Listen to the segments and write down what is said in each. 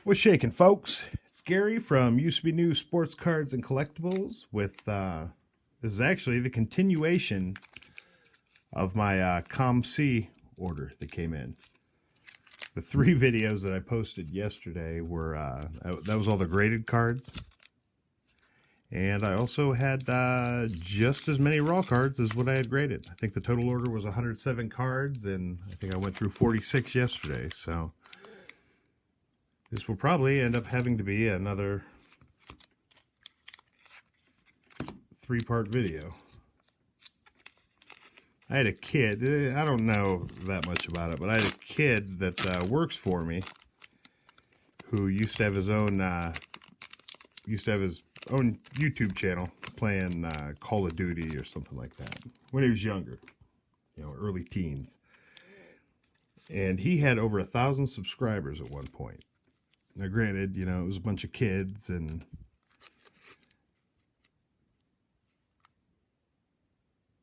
What's shaking, folks? It's Gary from Used to Be New Sports Cards and Collectibles with, this is actually the continuation of my COMC order that came in. The 3 videos that I posted yesterday were, that was all the graded cards. And I also had just as many raw cards as what I had graded. I think the total order was 107 cards, and I think I went through 46 yesterday, so this will probably end up having to be another 3-part video. I had a kid, I don't know that much about it, but I had a kid that works for me who used to have his own YouTube channel playing Call of Duty or something like that when he was younger, you know, early teens. And he had over 1,000 subscribers at one point. Now, granted, you know, it was a bunch of kids, and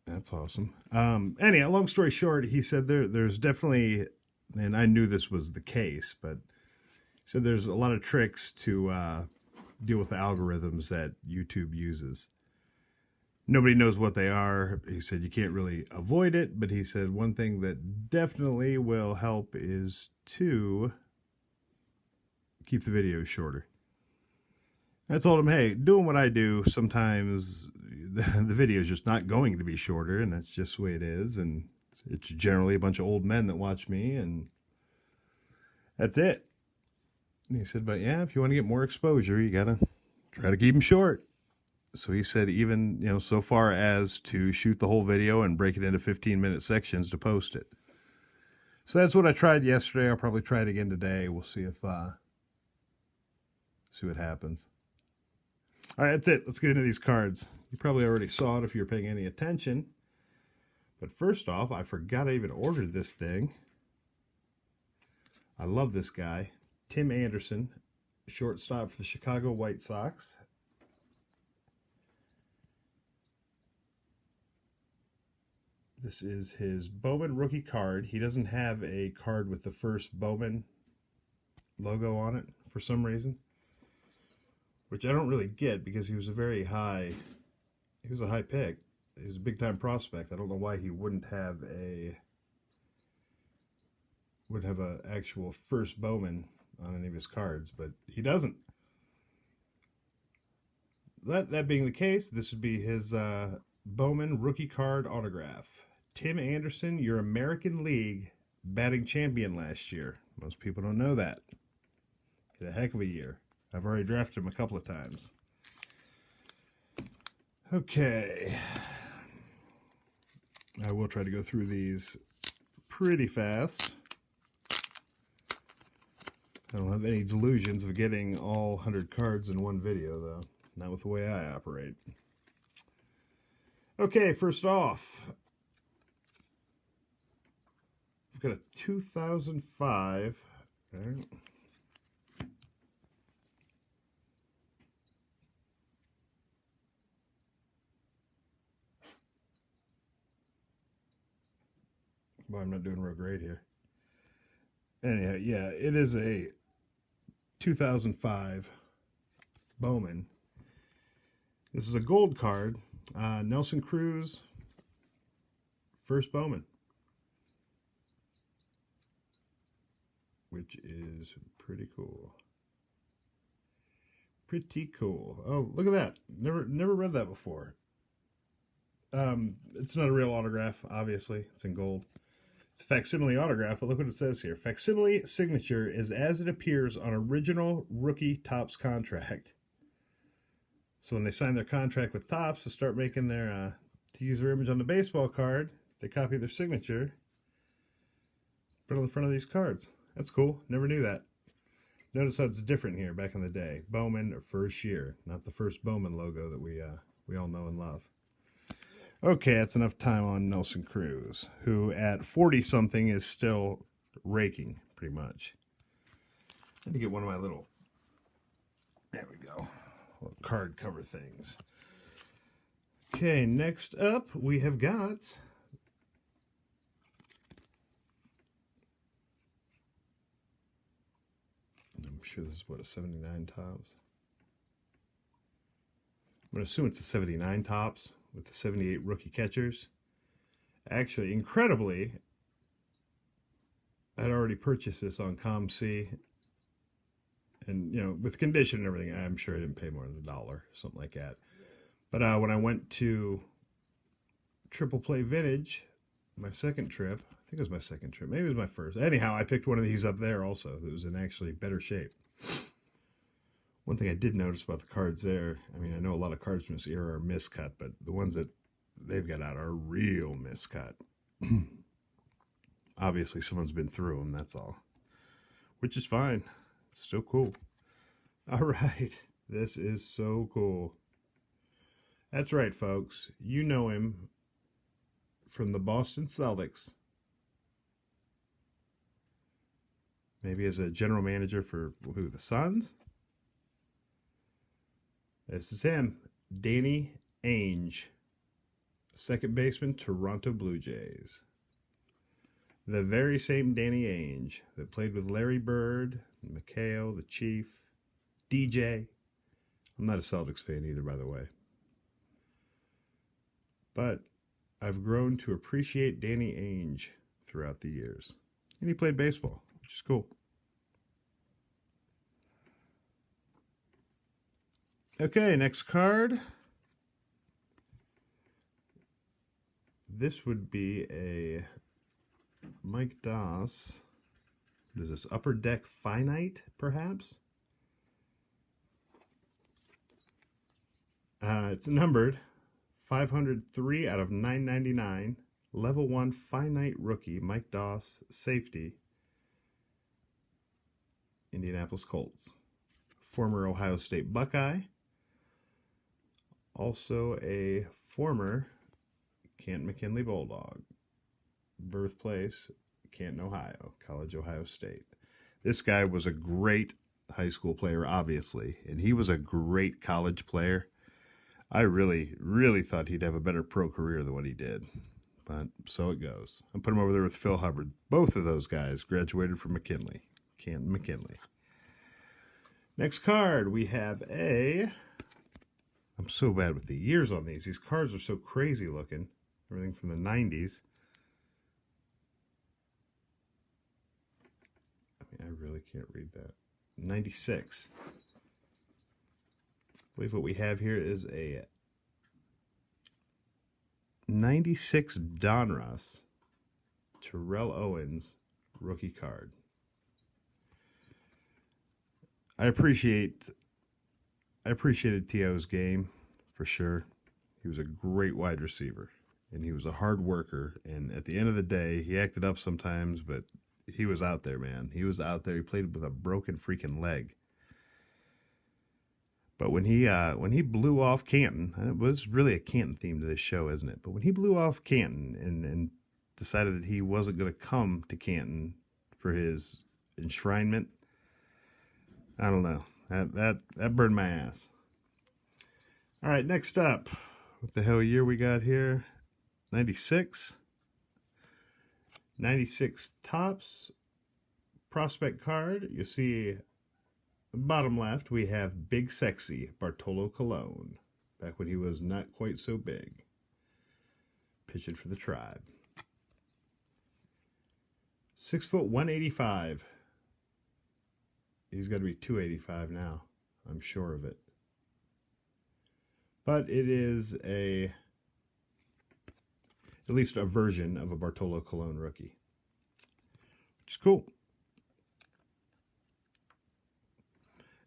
that's awesome. Anyhow, long story short, he said there's definitely, and I knew this was the case, but he said there's a lot of tricks to deal with the algorithms that YouTube uses. Nobody knows what they are. He said you can't really avoid it, but he said one thing that definitely will help is to keep the videos shorter. I told him, hey, doing what I do, sometimes the video is just not going to be shorter, and that's just the way it is, and it's generally a bunch of old men that watch me, and that's it. And he said, but yeah, if you want to get more exposure, you gotta try to keep them short. So he said even, you know, so far as to shoot the whole video and break it into 15-minute sections to post it. So that's what I tried yesterday. I'll probably try it again today. We'll see if see what happens. All right, that's it. Let's get into these cards. You probably already saw it if you're paying any attention. But first off, I forgot I even ordered this thing. I love this guy. Tim Anderson, shortstop for the Chicago White Sox. This is his Bowman rookie card. He doesn't have a card with the first Bowman logo on it for some reason, which I don't really get because he was a high pick. He was a big time prospect. I don't know why he wouldn't have an actual first Bowman on any of his cards, but he doesn't. That being the case, this would be his Bowman rookie card autograph. Tim Anderson, your American League batting champion last year. Most people don't know that. He had a heck of a year. I've already drafted him a couple of times. Okay. I will try to go through these pretty fast. I don't have any delusions of getting all 100 cards in one video, though. Not with the way I operate. Okay, first off, I've got a 2005. All right. Well, I'm not doing real great here. Anyhow, yeah, it is a 2005 Bowman. This is a gold card. Nelson Cruz, first Bowman, which is pretty cool. Pretty cool. Oh, look at that. Never read that before. It's not a real autograph, obviously. It's in gold. It's a facsimile autograph, but look what it says here. Facsimile signature is as it appears on original rookie Topps contract. So when they sign their contract with Topps to start making their, to use their image on the baseball card, they copy their signature, put it on the front of these cards. That's cool. Never knew that. Notice how it's different here back in the day. Bowman, first year, not the first Bowman logo that we all know and love. Okay, that's enough time on Nelson Cruz, who at 40-something is still raking, pretty much. I need to get one of my little, there we go, little card cover things. Okay, next up we have got sure this is what, a 79 tops. I'm going to assume it's a 79 tops with the 78 rookie catchers. Actually, incredibly, I'd already purchased this on COMC. And, you know, with condition and everything, I'm sure I didn't pay more than $1, something like that. But when I went to Triple Play Vintage, my second trip, I think it was my second trip, maybe it was my first. Anyhow, I picked one of these up there also that was in actually better shape. One thing I did notice about the cards there, I mean, I know a lot of cards from this era are miscut, but the ones that they've got out are real miscut. Obviously, someone's been through them, that's all. Which is fine. It's still cool. All right. This is so cool. That's right, folks. You know him from the Boston Celtics. Maybe as a general manager for who? The Suns? This is him. Danny Ainge. Second baseman, Toronto Blue Jays. The very same Danny Ainge that played with Larry Bird, McHale, the Chief, DJ. I'm not a Celtics fan either, by the way. But I've grown to appreciate Danny Ainge throughout the years. And he played baseball, which is cool. Okay, next card. This would be a Mike Doss. What is this? Upper Deck Finite, perhaps? It's numbered 503 out of 999. Level 1 Finite Rookie, Mike Doss, safety, Indianapolis Colts. Former Ohio State Buckeye. Also a former Canton-McKinley Bulldog. Birthplace, Canton, Ohio. College, Ohio State. This guy was a great high school player, obviously, and he was a great college player. I really, really thought he'd have a better pro career than what he did. But so it goes. I'm putting him over there with Phil Hubbard. Both of those guys graduated from McKinley. Canton-McKinley. Next card, we have a... I'm so bad with the years on these. These cards are so crazy looking. Everything from the 90s. I mean, I really can't read that. 96. I believe what we have here is a 96 Donruss Terrell Owens rookie card. I appreciated T.O.'s game for sure. He was a great wide receiver, and he was a hard worker. And at the end of the day, he acted up sometimes, but he was out there, man. He was out there. He played with a broken freaking leg. But when he blew off Canton, and it was really a Canton theme to this show, isn't it? But when he blew off Canton and decided that he wasn't going to come to Canton for his enshrinement, I don't know. That burned my ass. All right, next up. What the hell year we got here? 96. 96 Topps prospect card. You see, bottom left, we have Big Sexy Bartolo Colon. Back when he was not quite so big. Pitching for the Tribe. 6 foot 185. He's got to be 285 now. I'm sure of it. But it is at least a version of a Bartolo Colon rookie. Which is cool.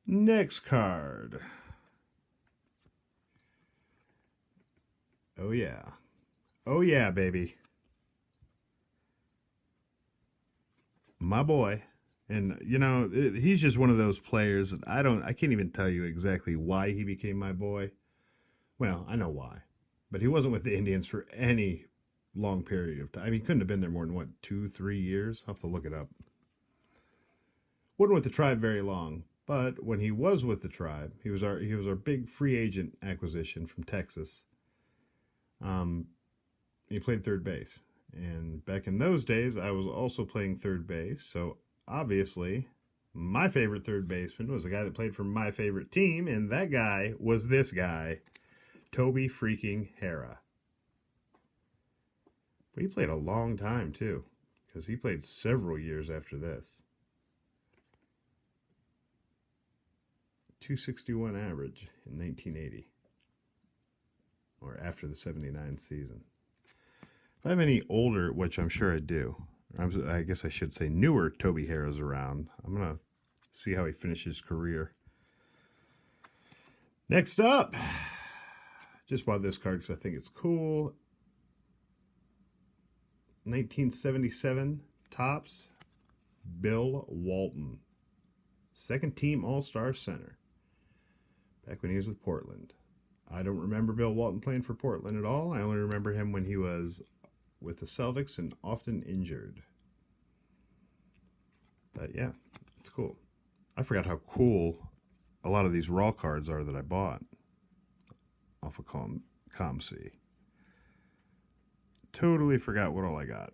Next card. Oh yeah. Oh yeah, baby. My boy. And, you know, he's just one of those players that I can't even tell you exactly why he became my boy. Well, I know why. But he wasn't with the Indians for any long period of time. I mean, he couldn't have been there more than, 2-3 years? I'll have to look it up. Wasn't with the Tribe very long. But when he was with the Tribe, he was our big free agent acquisition from Texas. He played third base. And back in those days, I was also playing third base. So obviously, My favorite third baseman was a guy that played for my favorite team, and that guy was this guy, Toby freaking Hara. But he played a long time, too, because he played several years after this. 261 average in 1980, or after the 79 season. If I have any older, which I'm sure I do, I guess I should say newer Toby Harris around, I'm going to see how he finishes his career. Next up, just bought this card because I think it's cool. 1977 Topps, Bill Walton. Second team All-Star center. Back when he was with Portland. I don't remember Bill Walton playing for Portland at all. I only remember him when he was with the Celtics and often injured. But yeah, it's cool. I forgot how cool a lot of these raw cards are that I bought off of COMC. Totally forgot what all I got.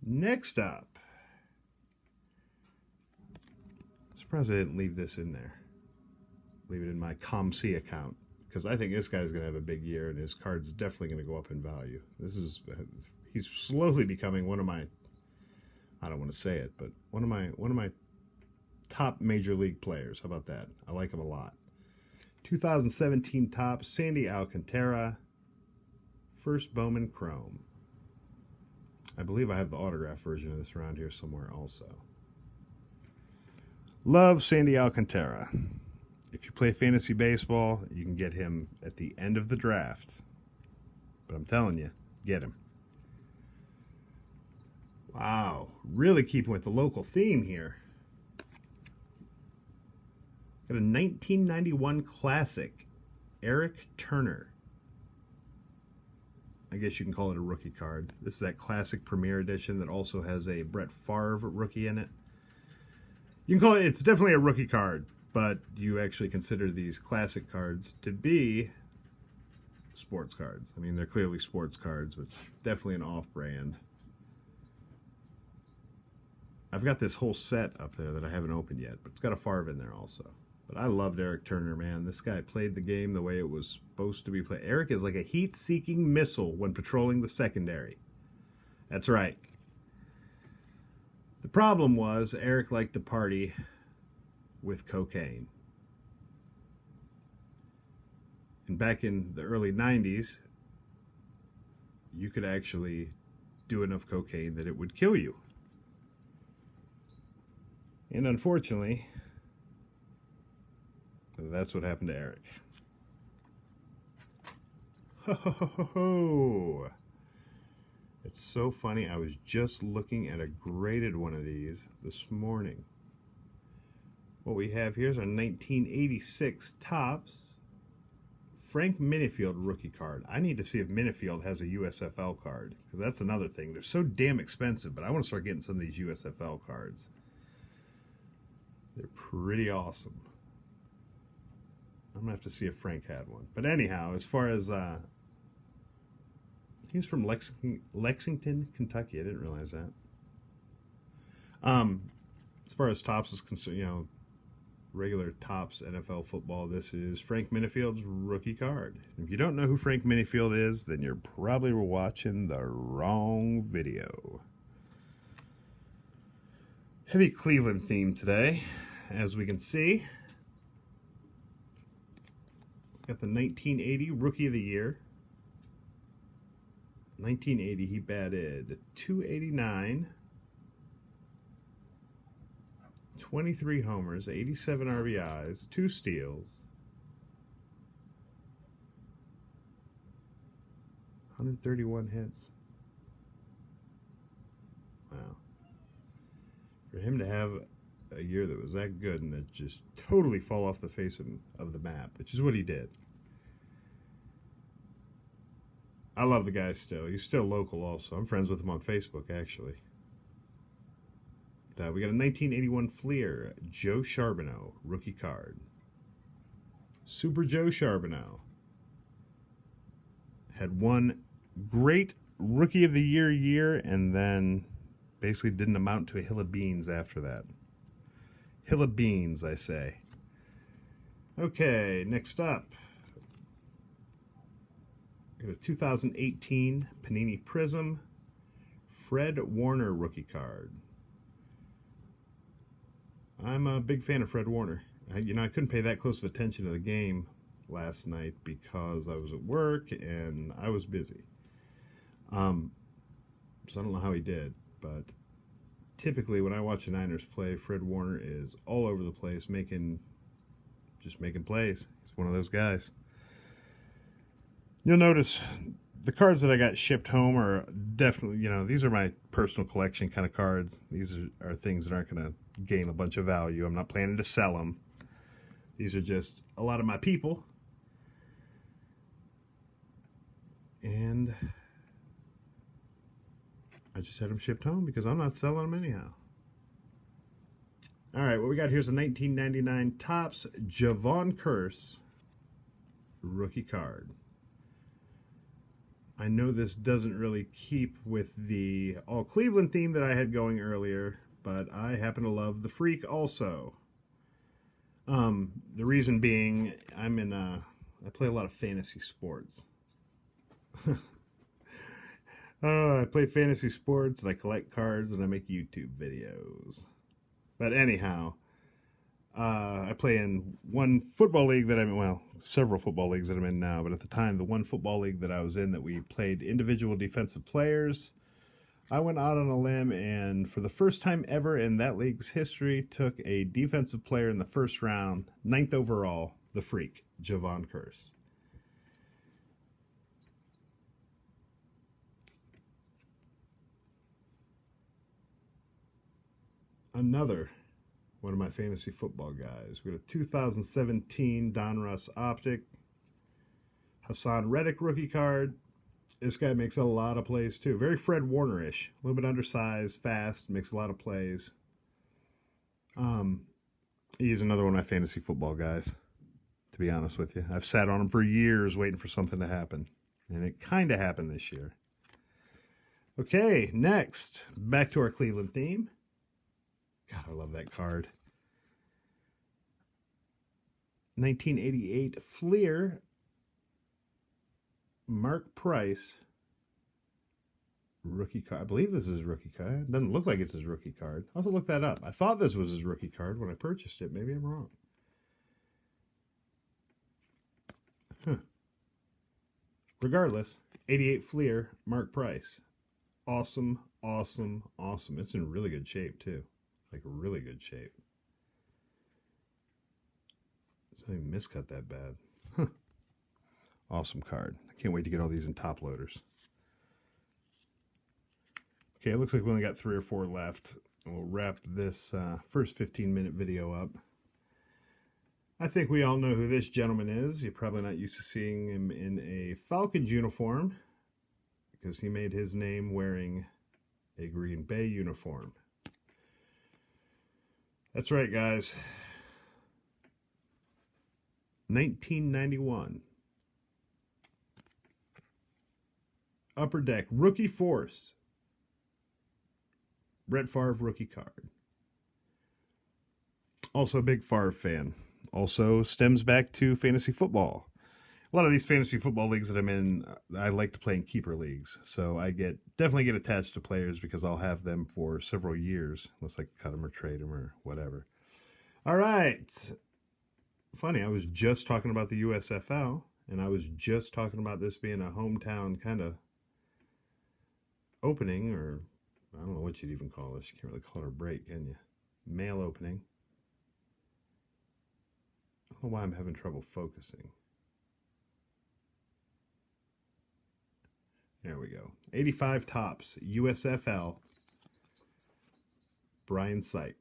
Next up. Surprised I didn't leave this in there. Leave it in my COMC account. Because I think this guy's going to have a big year, and his card's definitely going to go up in value. He's slowly becoming one of my, I don't want to say it, but one of my top major league players. How about that? I like him a lot. 2017 Topps, Sandy Alcantara, first Bowman Chrome. I believe I have the autograph version of this around here somewhere also. Love Sandy Alcantara. If you play fantasy baseball, you can get him at the end of the draft. But I'm telling you, get him. Wow, really keeping with the local theme here. Got a 1991 classic, Eric Turner. I guess you can call it a rookie card. This is that classic Premier Edition that also has a Brett Favre rookie in it. You can call it, it's definitely a rookie card, but you actually consider these classic cards to be sports cards. I mean, they're clearly sports cards, but it's definitely an off-brand. I've got this whole set up there that I haven't opened yet, but it's got a Favre in there also. But I loved Eric Turner, man. This guy played the game the way it was supposed to be played. Eric is like a heat-seeking missile when patrolling the secondary. That's right. The problem was Eric liked to party with cocaine. And back in the early 90s, you could actually do enough cocaine that it would kill you. And unfortunately, that's what happened to Eric. Ho, ho, ho, ho, ho. It's so funny. I was just looking at a graded one of these this morning. What we have here is our 1986 Topps Frank Minifield rookie card. I need to see if Minifield has a USFL card, because that's another thing. They're so damn expensive, but I want to start getting some of these USFL cards. They're pretty awesome. I'm going to have to see if Frank had one. But anyhow, as far as, he was from Lexington, Kentucky. I didn't realize that. As far as Topps is concerned, you know, regular Topps NFL football, this is Frank Minifield's rookie card. If you don't know who Frank Minifield is, then you're probably watching the wrong video. Heavy Cleveland theme today, as we can see. Got the 1980 Rookie of the Year. 1980, he batted .289, 23 homers, 87 RBIs, 2 steals, 131 hits. Wow. For him to have a year that was that good and that just totally fall off the face of the map, which is what he did. I love the guy still. He's still local also. I'm friends with him on Facebook, actually. But, we got a 1981 Fleer, Joe Charbonneau, rookie card. Super Joe Charbonneau. Had one great Rookie of the year, and then Basically didn't amount to a hill of beans after that. Hill of beans, I say. Okay, next up. Got a 2018 Panini Prism Fred Warner rookie card. I'm a big fan of Fred Warner. I couldn't pay that close of attention to the game last night because I was at work and I was busy. So I don't know how he did, but typically when I watch the Niners play, Fred Warner is all over the place, just making plays. He's one of those guys. You'll notice the cards that I got shipped home are definitely, these are my personal collection kind of cards. These are things that aren't going to gain a bunch of value. I'm not planning to sell them. These are just a lot of my people. And I just had them shipped home because I'm not selling them anyhow. All right, what we got here is a 1999 Topps Javon Curse rookie card. I know this doesn't really keep with the all Cleveland theme that I had going earlier, but I happen to love the Freak also. The reason being, I play a lot of fantasy sports. I play fantasy sports and I collect cards and I make YouTube videos. But anyhow, I play in one football league that I'm in, well, several football leagues that I'm in now, but at the time, the one football league that I was in that we played individual defensive players, I went out on a limb and for the first time ever in that league's history, took a defensive player in the first round, 9th overall, the Freak, Javon Curse. Another one of my fantasy football guys. We got a 2017 Donruss Optic Hassan Reddick rookie card. This guy makes a lot of plays too. Very Fred Warner-ish. A little bit undersized, fast, makes a lot of plays. He's another one of my fantasy football guys, to be honest with you. I've sat on him for years waiting for something to happen. And it kind of happened this year. Okay, next. Back to our Cleveland theme. God, I love that card. 1988 Fleer Mark Price rookie card. I believe this is his rookie card. It doesn't look like it's his rookie card. I'll have to look that up. I thought this was his rookie card when I purchased it. Maybe I'm wrong. Regardless, 88 Fleer Mark Price. Awesome, awesome, awesome. It's in really good shape too. Like really good shape. It's not even miscut that bad. Awesome card. I can't wait to get all these in top loaders. Okay, it looks like we only got 3 or 4 left. We'll wrap this first 15-minute video up. I think we all know who this gentleman is. You're probably not used to seeing him in a Falcons uniform because he made his name wearing a Green Bay uniform. That's right, guys. 1991. Upper Deck Rookie Force. Brett Favre rookie card. Also a big Favre fan. Also stems back to fantasy football. A lot of these fantasy football leagues that I'm in, I like to play in keeper leagues. So I definitely get attached to players because I'll have them for several years, unless I cut them or trade them or whatever. All right. Funny, I was just talking about the USFL, and I was just talking about this being a hometown kind of opening, or I don't know what you'd even call this. You can't really call it a break, can you? Mail opening. I don't know why I'm having trouble focusing. There we go. 85 Topps, USFL, Brian Sipe.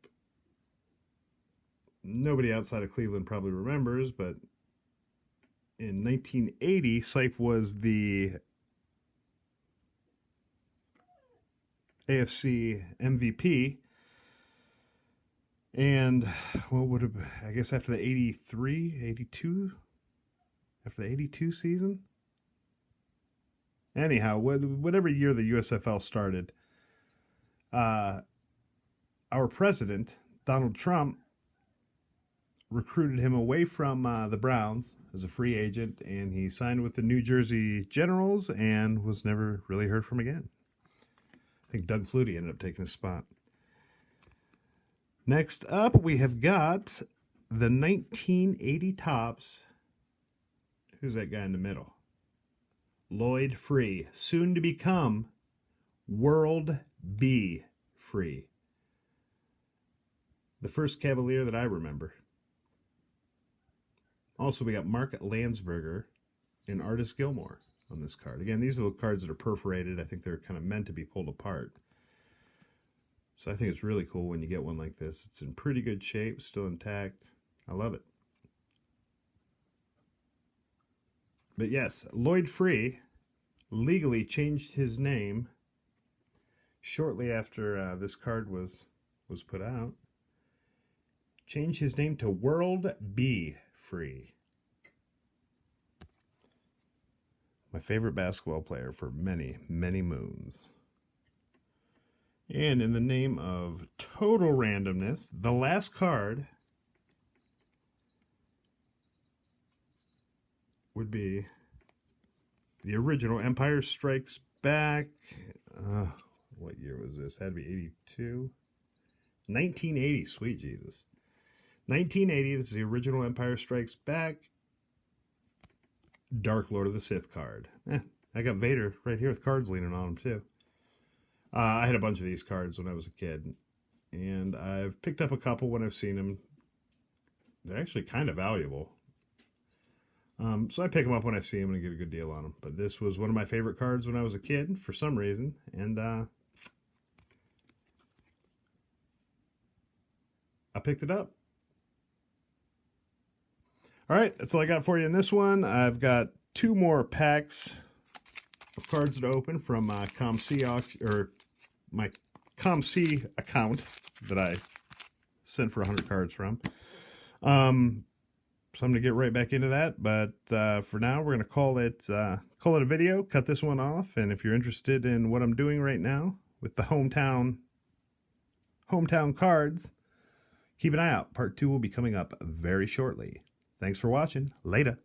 Nobody outside of Cleveland probably remembers, but in 1980, Sipe was the AFC MVP. And what would have, I guess after the 83, 82, after the 82 season? Anyhow, whatever year the USFL started, Uh, our president, Donald Trump, recruited him away from the Browns as a free agent, and he signed with the New Jersey Generals and was never really heard from again. I think Doug Flutie ended up taking his spot. Next up, we have got the 1980 Topps. Who's that guy in the middle? Lloyd Free, soon to become World B Free. The first Cavalier that I remember. Also, we got Mark Landsberger and Artis Gilmore on this card. Again, these are the cards that are perforated. I think they're kind of meant to be pulled apart. So I think it's really cool when you get one like this. It's in pretty good shape, still intact. I love it. But yes, Lloyd Free legally changed his name shortly after this card was put out. Changed his name to World B Free. My favorite basketball player for many, many moons. And in the name of total randomness, the last card would be the original Empire Strikes Back. What year was this? Had to be 82. 1980, sweet Jesus. 1980, this is the original Empire Strikes Back. Dark Lord of the Sith card. I got Vader right here with cards leaning on him too. I had a bunch of these cards when I was a kid, and I've picked up a couple when I've seen them. They're actually kind of valuable. So I pick them up when I see them and get a good deal on them. But this was one of my favorite cards when I was a kid for some reason, and I picked it up. All right, that's all I got for you in this one. I've got 2 more packs of cards to open from COMC auction, or my COMC account that I sent for 100 cards from. So I'm going to get right back into that. But for now, we're going to call it a video. Cut this one off. And if you're interested in what I'm doing right now with the hometown cards, keep an eye out. Part 2 will be coming up very shortly. Thanks for watching. Later.